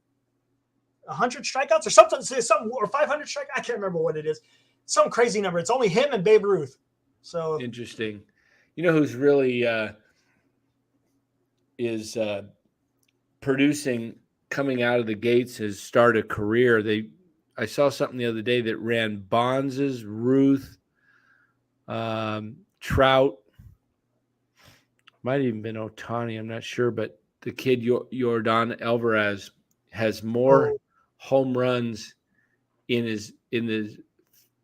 100 strikeouts or something, or 500 strikeouts. I can't remember what it is. Some crazy number. It's only him and Babe Ruth. So interesting. You know who's really is producing coming out of the gates, has started a career. I saw something the other day that ran Bonds', Ruth, Trout, might have even been Ohtani, I'm not sure, but the kid Yordan Alvarez has more home runs in his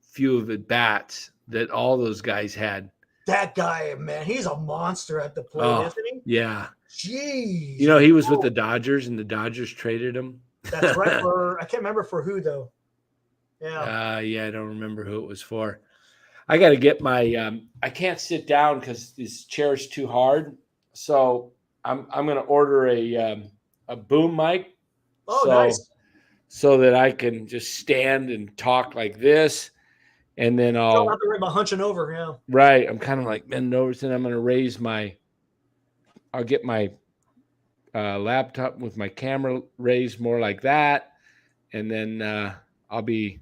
few of at bats that all those guys had. That guy, man, he's a monster at the plate, isn't he? Yeah. Jeez. He was with the Dodgers, and the Dodgers traded him. That's right. I can't remember for who though. Yeah. I don't remember who it was for. I got to get my. I can't sit down because this chair's too hard. So I'm going to order a boom mic. Oh, nice. So that I can just stand and talk like this, and then I'll. Don't have to worry about hunching over. Yeah. Right. I'm kind of like bending over, and I'm going to raise I'll get my laptop with my camera raised more like that, and then I'll be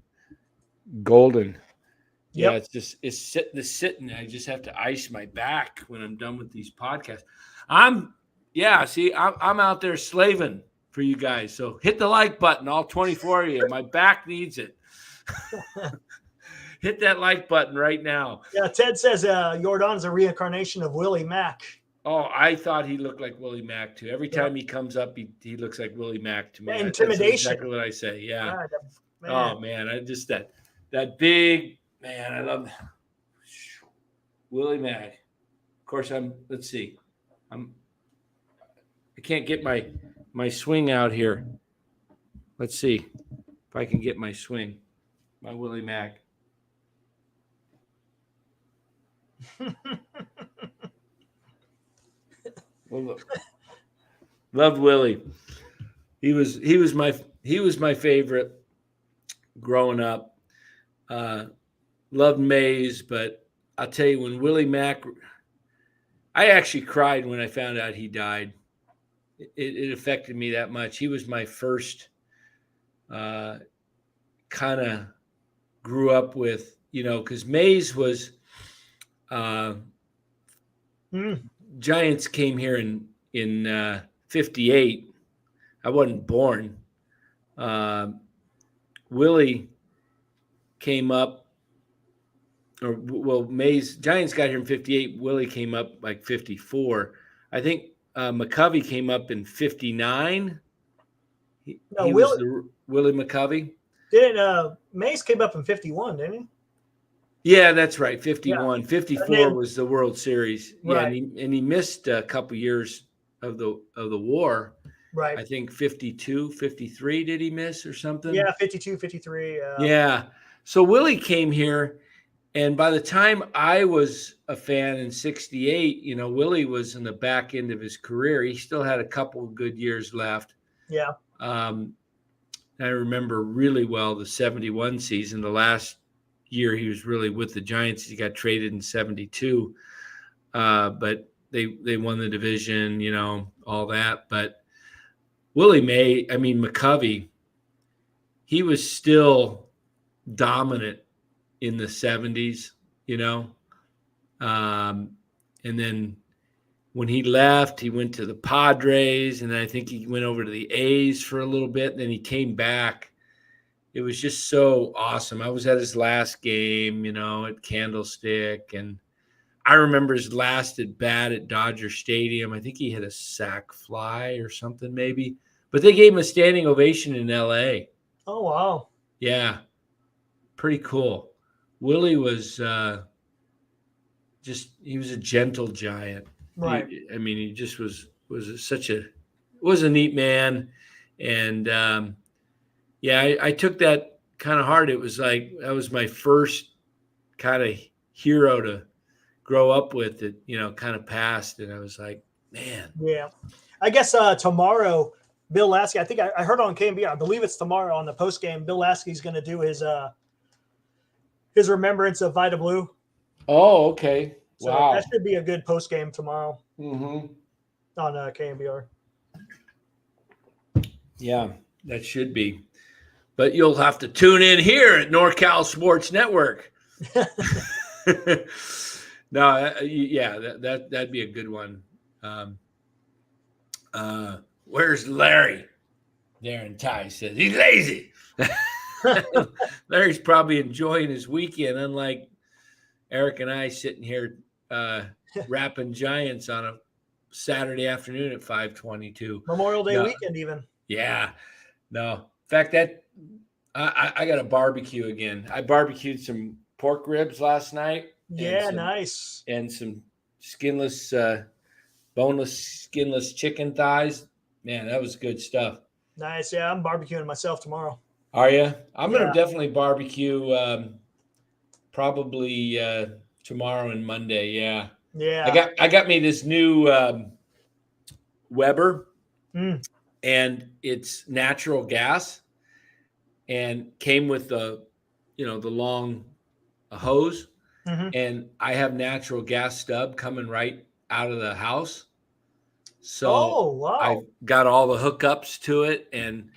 golden. Yep. Yeah, it's sitting. I just have to ice my back when I'm done with these podcasts. I'm out there slaving for you guys. So hit the like button, all 24 of you. My back needs it. Hit that like button right now. Yeah, Ted says Yordan's a reincarnation of Willie Mack. Oh, I thought he looked like Willie Mack too. Every time he comes up, he looks like Willie Mack to me. Yeah, intimidation. That's exactly what I say. Yeah. Man. Oh man, I just that big man. I love Willie Mack. Of course, let's see. I can't get my swing out here. Let's see if I can get my swing. My Willie Mack. Well, look. Loved Willie. He was my favorite growing up. Loved Mays, but I'll tell you, when Willie Mack, I actually cried when I found out he died. It affected me that much. He was my first kind of grew up with, because Mays was Giants came here in 58. I wasn't born. Willie came up, Mays, Giants got here in 58. Willie came up like 54. I think McCovey came up in 59. Willie McCovey. Didn't Mays came up in 51, didn't he? Yeah, that's right. 51. Yeah. 54 was the World Series. Yeah, Right. and he missed a couple years of the war. Right. I think 52, 53 did he miss or something? Yeah, 52, 53. Yeah. So Willie came here, and by the time I was a fan in 68, Willie was in the back end of his career. He still had a couple of good years left. Yeah. I remember really well the 71 season, the last year he was really with the Giants. He got traded in 72, but they won the division, all that. But Willie McCovey, he was still dominant in the 70s, and then when he left, he went to the Padres, and then I think he went over to the A's for a little bit, and then he came back. It was just so awesome. I was at his last game, at Candlestick, and I remember his last at bat at Dodger Stadium. I think he hit a sac fly or something maybe, but they gave him a standing ovation in L.A. Oh, wow. Yeah, pretty cool. Willie was he was a gentle giant. Right. He just was a neat man, and I took that kind of hard. It was like that was my first kind of hero to grow up with. It kind of passed, and I was like, man. Yeah, I guess tomorrow, Bill Lasky. I think I heard on KMB. I believe it's tomorrow on the post game. Bill Lasky's going to do his remembrance of Vida Blue. Oh, okay. So wow. That should be a good post game tomorrow. Mm-hmm. On KMBR. Yeah, that should be. But you'll have to tune in here at NorCal Sports Network. No, that'd be a good one. Where's Larry? Darren Ty says he's lazy. Larry's probably enjoying his weekend, unlike Eric and I sitting here wrapping Giants on a Saturday afternoon at 5:22. Memorial Day weekend even. Yeah. No. In fact, that I got a barbecue again. I barbecued some pork ribs last night. Yeah, nice. And some skinless, boneless, skinless chicken thighs. Man, that was good stuff. Nice. Yeah, I'm barbecuing myself tomorrow. Are you? I'm going to definitely barbecue probably tomorrow and Monday. Yeah. Yeah. I got me this new Weber, and it's natural gas, and came with the long hose, and I have natural gas stub coming right out of the house. So I've got all the hookups to it, and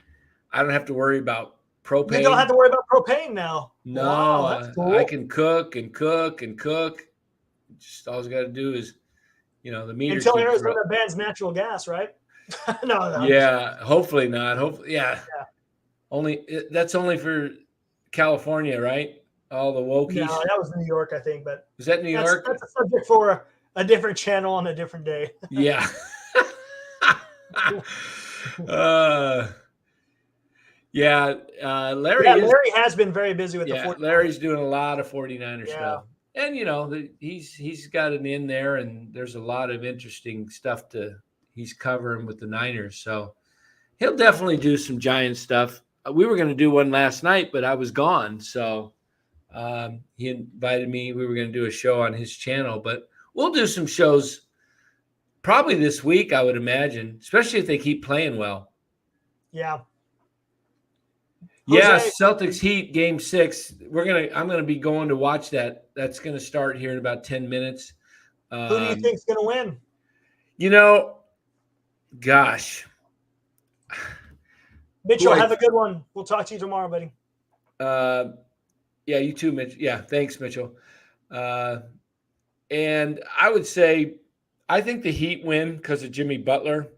I don't have to worry about propane. You don't have to worry about propane now. No, wow, that's cool. I can cook and cook and cook. Just all I got to do is, the meter. Until Arizona bans natural gas, right? No. Yeah, hopefully not. Hopefully, yeah. That's only for California, right? All the wokies. No, that was New York, I think. But was that New York? That's a subject for a different channel on a different day. Yeah. Larry has been very busy with the 49ers. Larry's doing a lot of 49er stuff. And, he's got an in there, and there's a lot of interesting stuff he's covering with the Niners. So he'll definitely do some Giant stuff. We were going to do one last night, but I was gone. So he invited me. We were going to do a show on his channel, but we'll do some shows probably this week, I would imagine, especially if they keep playing well. Yeah. Yeah, Celtics Heat Game 6. I'm gonna be going to watch that. That's gonna start here in about 10 minutes. Who do you think's gonna win? Gosh. Mitchell, have a good one. We'll talk to you tomorrow, buddy. Yeah, you too, Mitch. Yeah, thanks, Mitchell. And I would say I think the Heat win because of Jimmy Butler.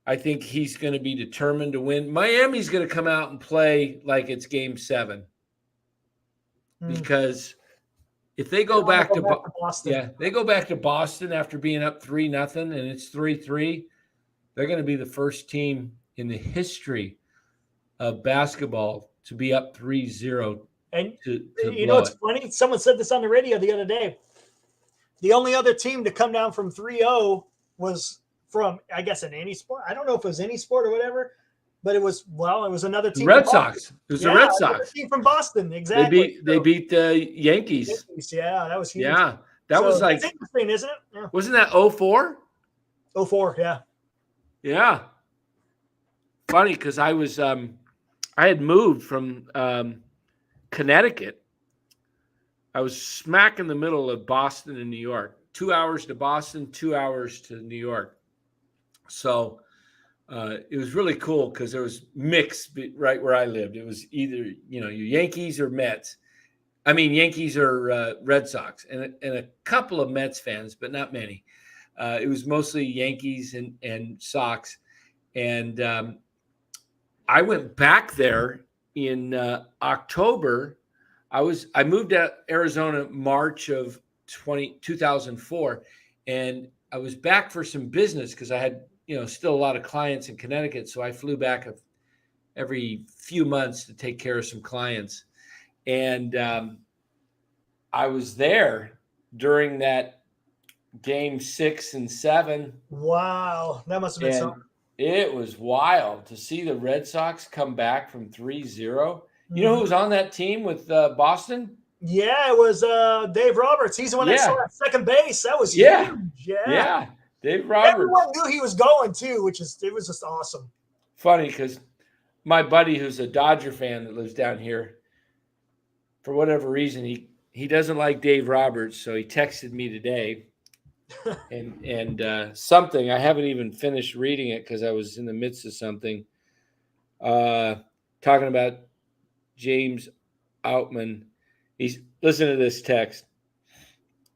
I think he's going to be determined to win. Miami's going to come out and play like it's Game 7 because if they go back to Boston, they go back to Boston after being up 3-0 and it's 3-3. They're going to be the first team in the history of basketball to be up 3-0 And to you know, blow it's it. funny. Someone said this on the radio the other day. The only other team to come down from 3-0 was from, I guess, in any sport. I don't know if it was any sport or whatever, but it was another The team. Red Sox. It was the Red Sox. Team from Boston. They Exactly. beat the Yankees. Yeah, that was huge. Yeah. That was like, that's interesting, isn't it? Yeah. Wasn't that 04? 04, yeah. Yeah. Funny because I was I had moved from Connecticut. I was smack in the middle of Boston and New York. 2 hours to Boston, 2 hours to New York. So it was really cool because there was mix right where I lived. It was either, your Yankees or Mets. I mean, Yankees or Red Sox, and a couple of Mets fans, but not many. It was mostly Yankees and Sox. And I went back there in October. I moved to Arizona March of 2004, and I was back for some business because I had still a lot of clients in Connecticut. So I flew back every few months to take care of some clients. And I was there during that game 6 and 7. Wow. That must have been something. It was wild to see the Red Sox come back from 3-0. You know who was on that team with Boston? Yeah, it was Dave Roberts. He's the one that saw at second base. That was huge. Yeah. Dave Roberts. Everyone knew he was going too, it was just awesome. Funny because my buddy, who's a Dodger fan that lives down here, for whatever reason, he doesn't like Dave Roberts, so he texted me today, and something I haven't even finished reading it because I was in the midst of something, talking about James Outman. Listen to this text.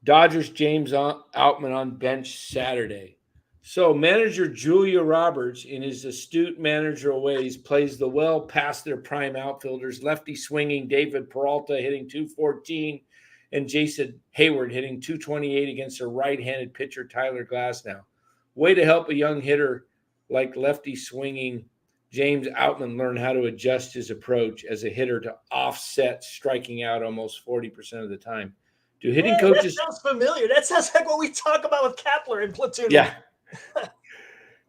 Dodgers James Outman on bench Saturday. So manager Julia Roberts, in his astute managerial ways, plays the well past their prime outfielders, lefty swinging David Peralta hitting .214 and Jason Hayward hitting .228 against a right-handed pitcher Tyler Glasnow. Way to help a young hitter like lefty swinging James Outman learn how to adjust his approach as a hitter to offset striking out almost 40% of the time. Do hitting coaches... That sounds familiar. That sounds like what we talk about with Kapler in platoon. Yeah.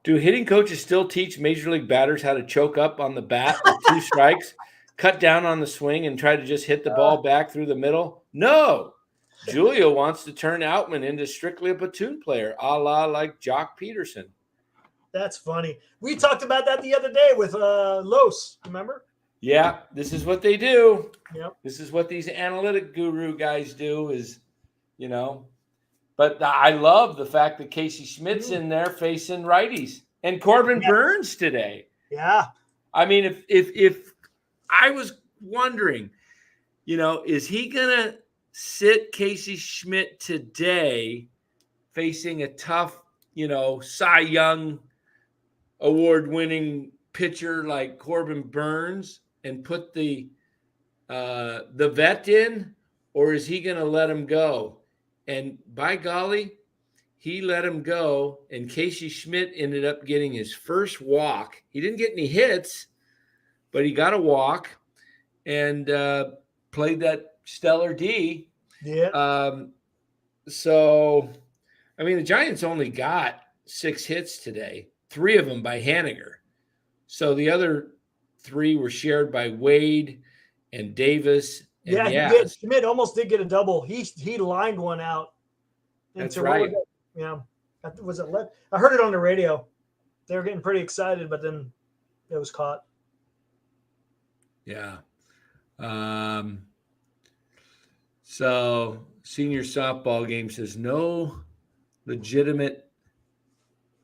Do hitting coaches still teach major league batters how to choke up on the bat with 2 strikes, cut down on the swing, and try to just hit the ball back through the middle? No. Julia wants to turn Outman into strictly a platoon player, a la like Jock Peterson. That's funny. We talked about that the other day with Los, remember? Yeah, this is what they do. Yep. This is what these analytic guru guys do is, But I love the fact that Casey Schmidt's in there facing righties and Corbin Burns today. Yeah. I mean, if I was wondering, is he going to sit Casey Schmidt today facing a tough, Cy Young award-winning pitcher like Corbin Burns and put the vet in, or is he going to let him go? And by golly, he let him go, and Casey Schmidt ended up getting his first walk. He didn't get any hits, but he got a walk and played that stellar D. Yeah. So, I mean, the Giants only got 6 hits today, 3 of them by Haniger. So the other 3 were shared by Wade and Davis. And Schmidt almost did get a double. He lined one out. That's right. Yeah. Was it left? I heard it on the radio. They were getting pretty excited, but then it was caught. Yeah. So senior softball game says no legitimate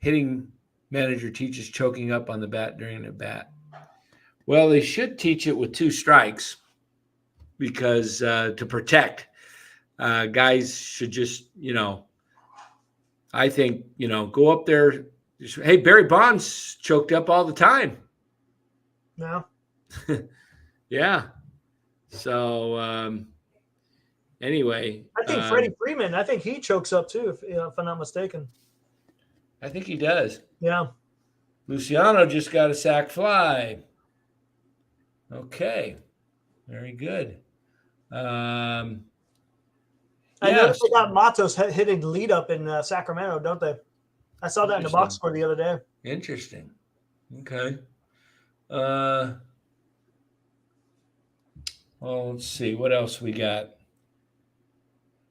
hitting manager teaches choking up on the bat during a bat. Well, they should teach it with 2 strikes because to protect guys should just, I think, go up there. Hey, Barry Bonds choked up all the time. No. Yeah. So anyway. I think Freddie Freeman, he chokes up too, if I'm not mistaken. I think he does. Yeah. Luciano just got a sac fly. Okay. Very good. I know Yeah, they got Matos hitting lead up in Sacramento, don't they? I saw that in the box score the other day. interesting. Okay. Well, let's see what else we got.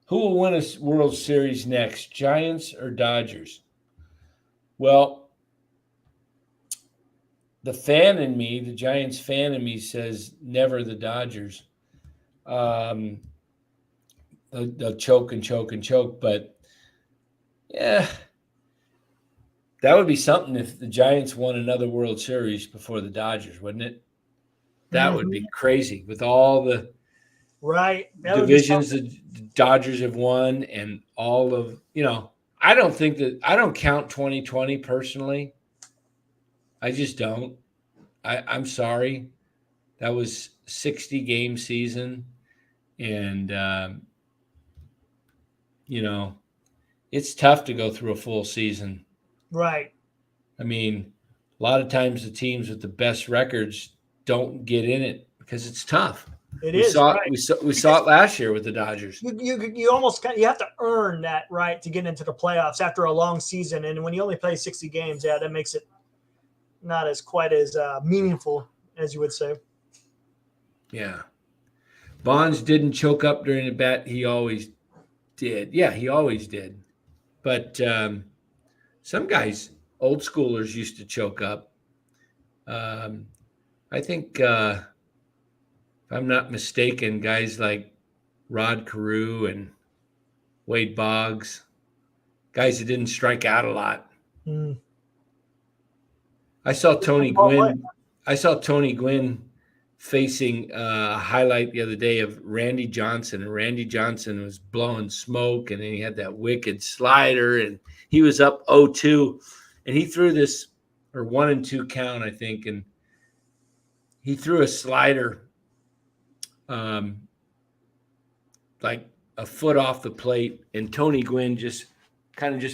Who will win a World Series next, Giants or Dodgers? Well, the fan in me, the Giants fan in me, says never the Dodgers. They'll choke and choke and choke, but yeah, that would be something if the Giants won another World Series before the Dodgers, wouldn't it? That would be crazy with all the divisions the Dodgers have won and all of, I don't count 2020 personally. I just don't. I'm sorry. That was 60 game season. And, it's tough to go through a full season. Right. I mean, a lot of times the teams with the best records don't get in it because it's tough. We saw it last year with the Dodgers. You almost you have to earn that right to get into the playoffs after a long season, and when you only play 60 games, that makes it not as quite as meaningful as you would say. Yeah, Bonds didn't choke up during the bat. He always did. Yeah, he always did. But some guys, old schoolers, used to choke up. I think, if I'm not mistaken, guys like Rod Carew and Wade Boggs, guys that didn't strike out a lot. I saw Tony Gwynn facing a highlight the other day of Randy Johnson, and Randy Johnson was blowing smoke, and then he had that wicked slider, and he was up 0-2, and he threw this, or 1-2 count, I think, and he threw a slider like a foot off the plate, and Tony Gwynn just poked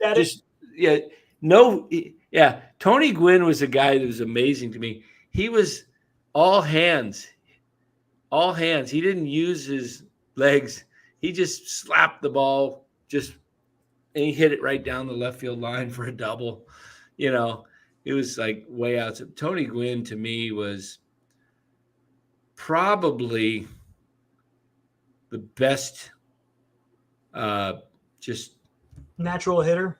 at it. Tony Gwynn was a guy that was amazing to me. He was all hands. He didn't use his legs. He just slapped the ball, and he hit it right down the left field line for a double. It was like way out. Tony Gwynn to me was probably the best, just natural hitter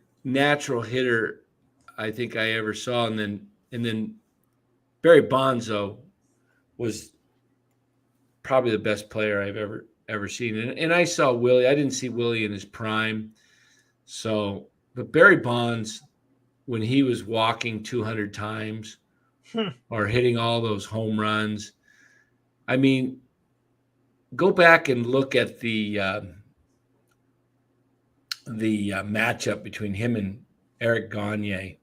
I think I ever saw. And then Barry Bonds was probably the best player I've ever seen. And I saw Willie. I didn't see Willie in his prime. But Barry Bonds, when he was walking 200 times or hitting all those home runs, I mean, go back and look at the matchup between him and Eric Gagne.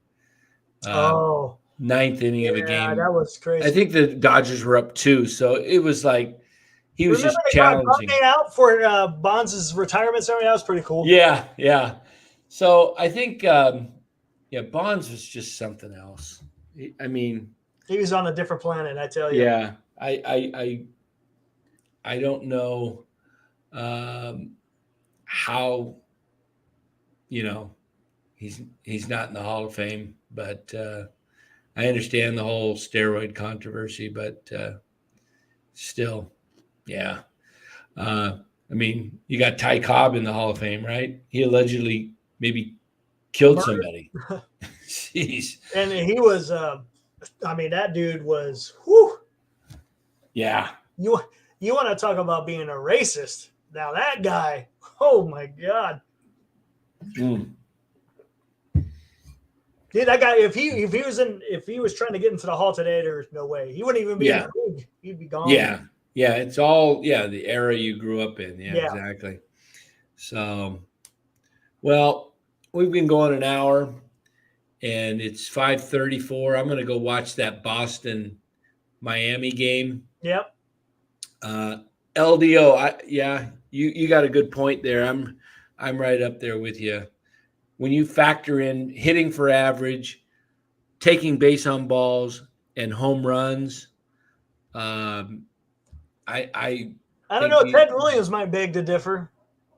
Ninth inning of a game. That was crazy. I think the Dodgers were up 2, so it was like he was just challenging. Gagne out for Bonds' retirement ceremony. That was pretty cool. Yeah. So I think, Bonds was just something else. I mean, he was on a different planet, I tell you. Yeah, I don't know how, he's not in the Hall of Fame, but I understand the whole steroid controversy, but still, yeah. I mean, you got Ty Cobb in the Hall of Fame, right? He allegedly maybe killed somebody. Jeez. And he was, that dude was, whew. Yeah. You want to talk about being a racist? Now that guy, oh my God. Dude, that guy, if he was trying to get into the Hall today, there's no way. He wouldn't even be in the league. He'd be gone. Yeah. It's all the era you grew up in. Yeah, exactly. So, well, we've been going an hour, and it's 5:34. I'm going to go watch that Boston Miami game. Yep. LDO, you got a good point there. I'm right up there with you. When you factor in hitting for average, taking base on balls, and home runs, I I don't know. Ted Williams might beg to differ.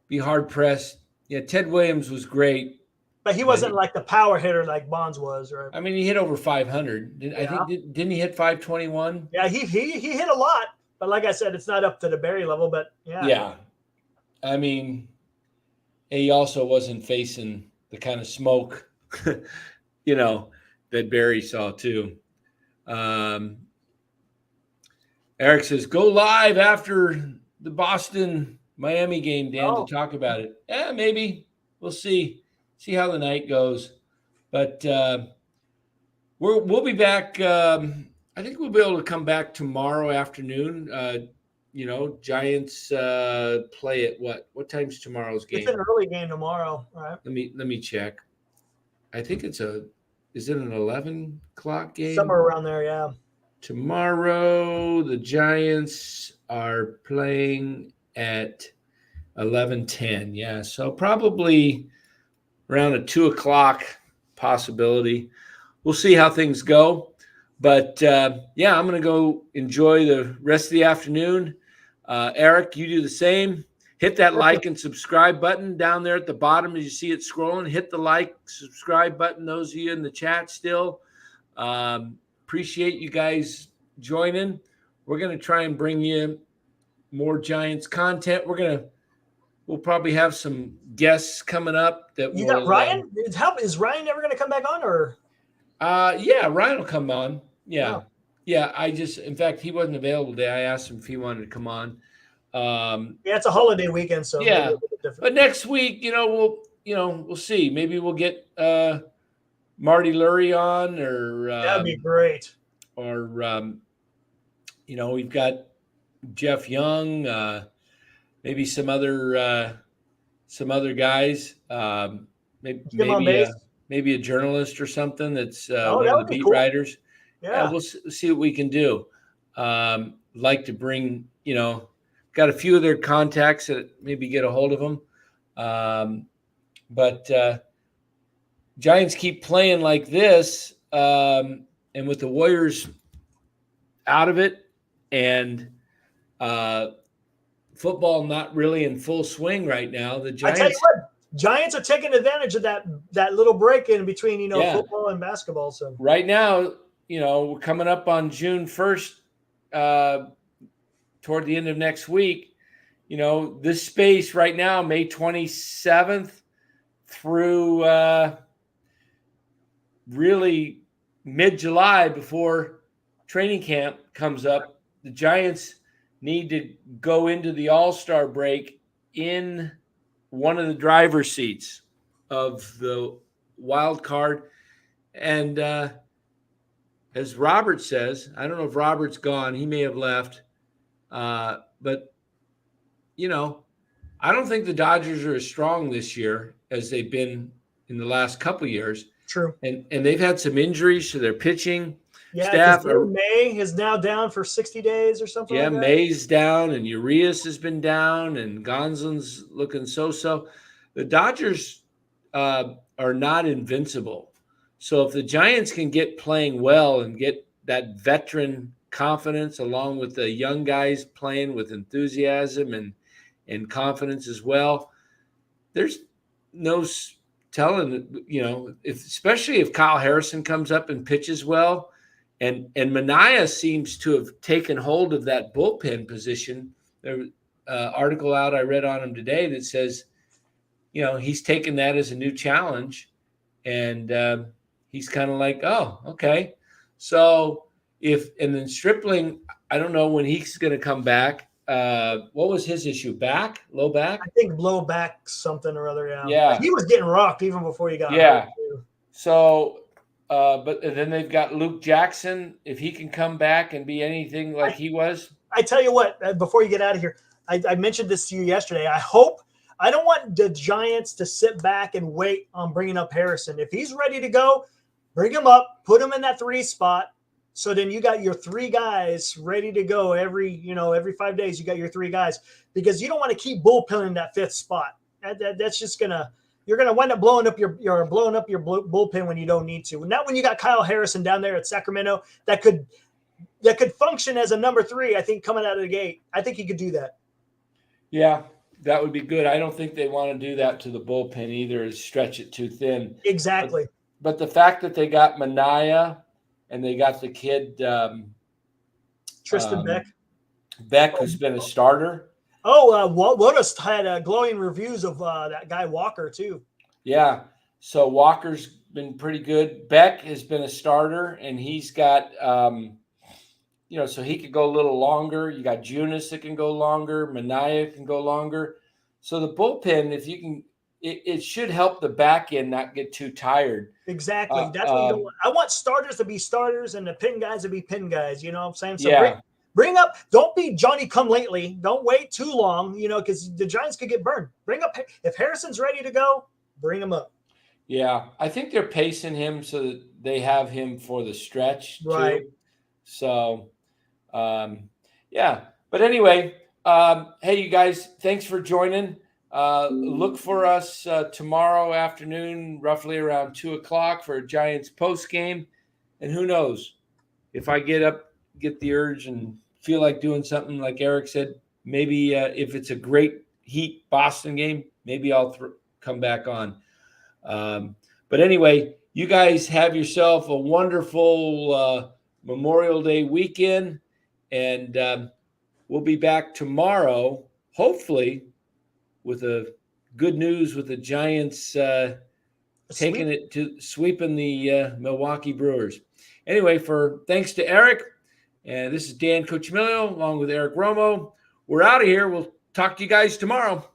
Be hard pressed. Yeah, Ted Williams was great, but he wasn't like the power hitter like Bonds was, right? I mean, he hit over 500. Yeah. I think didn't he hit 521? Yeah, he hit a lot, but like I said, it's not up to the Barry level. But yeah, yeah. I mean, he also wasn't facing the kind of smoke, that Barry saw too. Eric says, "Go live after the Boston-Miami game, Dan, to talk about it." Yeah, maybe. We'll see how the night goes. But we'll be back. I think we'll be able to come back tomorrow afternoon. Giants play at what? What time's tomorrow's game? It's an early game tomorrow. All right. Let me check. I think is it an 11 o'clock game? Somewhere around there, yeah. Tomorrow, the Giants are playing at 11:10. Yeah, so probably around a 2 o'clock possibility. We'll see how things go. But, I'm going to go enjoy the rest of the afternoon. Eric, you do the same. Hit that like and subscribe button down there at the bottom as you see it scrolling. Hit the like, subscribe button, those of you in the chat still. Appreciate you guys joining. We're going to try and bring you more Giants content. We'll probably have some guests coming up. That you got Ryan? Is Ryan ever going to come back on, or? Yeah, Ryan will come on. Yeah. In fact, he wasn't available today. I asked him if he wanted to come on. It's a holiday weekend, so yeah. But next week, we'll see. Maybe we'll get Marty Lurie on, or that'd be great. Or we've got Jeff Young, maybe some other guys. Maybe a journalist or something that's one of the beat writers. Yeah, we'll see what we can do. Like to bring, got a few of their contacts that maybe get a hold of them. But Giants keep playing like this, and with the Warriors out of it, and football not really in full swing right now. The Giants. I tell you what, Giants are taking advantage of that little break in between, football and basketball. So right now, we're coming up on June 1st, toward the end of next week. This space right now, May 27th through really mid-July, before training camp comes up, the Giants need to go into the All-Star break in one of the driver's seats of the wild card. And as Robert says, I don't know if Robert's gone. He may have left. But, I don't think the Dodgers are as strong this year as they've been in the last couple of years. True. And they've had some injuries to their pitching staff. May is now down for 60 days or something like that. May's down, and Urias has been down, and Gonsolin's looking so-so. The Dodgers are not invincible. So if the Giants can get playing well and get that veteran confidence, along with the young guys playing with enthusiasm and confidence as well, there's no telling, especially if Kyle Harrison comes up and pitches well, and Manaea seems to have taken hold of that bullpen position. There was an article out I read on him today that says, he's taken that as a new challenge, and he's kind of like, oh, okay. So and then Stripling, I don't know when he's going to come back. What was his issue? Low back? I think low back something or other. Yeah. Yeah. He was getting rocked even before he got hurt. So, but then they've got Luke Jackson. If he can come back and be anything like he was. I tell you what, before you get out of here, I mentioned this to you yesterday. I don't want the Giants to sit back and wait on bringing up Harrison. If he's ready to go, bring him up, put him in that 3 spot. So then you got your 3 guys ready to go every 5 days. You got your 3 guys, because you don't want to keep bullpenning that 5th spot. That's just you're gonna wind up blowing up your bullpen when you don't need to. Not when you got Kyle Harrison down there at Sacramento that could function as a number 3. I think coming out of the gate, I think he could do that. Yeah, that would be good. I don't think they want to do that to the bullpen either, is stretch it too thin. Exactly. But the fact that they got Mania and they got the kid Tristan Beck, who's been a starter. Oh, Wodas had glowing reviews of that guy Walker too. Yeah, so Walker's been pretty good. Beck has been a starter, and he's got, so he could go a little longer. You got Junis that can go longer. Mania can go longer. So the bullpen, if you can, it should help the back end not get too tired. Exactly. That's what I want starters to be starters and the pin guys to be pin guys. You know what I'm saying? So yeah. Bring up, don't be Johnny come lately. Don't wait too long, because the Giants could get burned. Bring up, if Harrison's ready to go, bring him up. Yeah, I think they're pacing him so that they have him for the stretch right. too. So, yeah. But anyway, hey, you guys, thanks for joining. Look for us tomorrow afternoon, roughly around 2:00 for a Giants post game. And who knows, if I get the urge and feel like doing something like Eric said, maybe if it's a great Heat Boston game, maybe I'll come back on. But anyway, you guys have yourself a wonderful Memorial Day weekend, and we'll be back tomorrow, hopefully, with a good news with the Giants sweeping the Milwaukee Brewers. Anyway, thanks to Eric. And this is Dan Cucimillo along with Eric Romo. We're out of here. We'll talk to you guys tomorrow.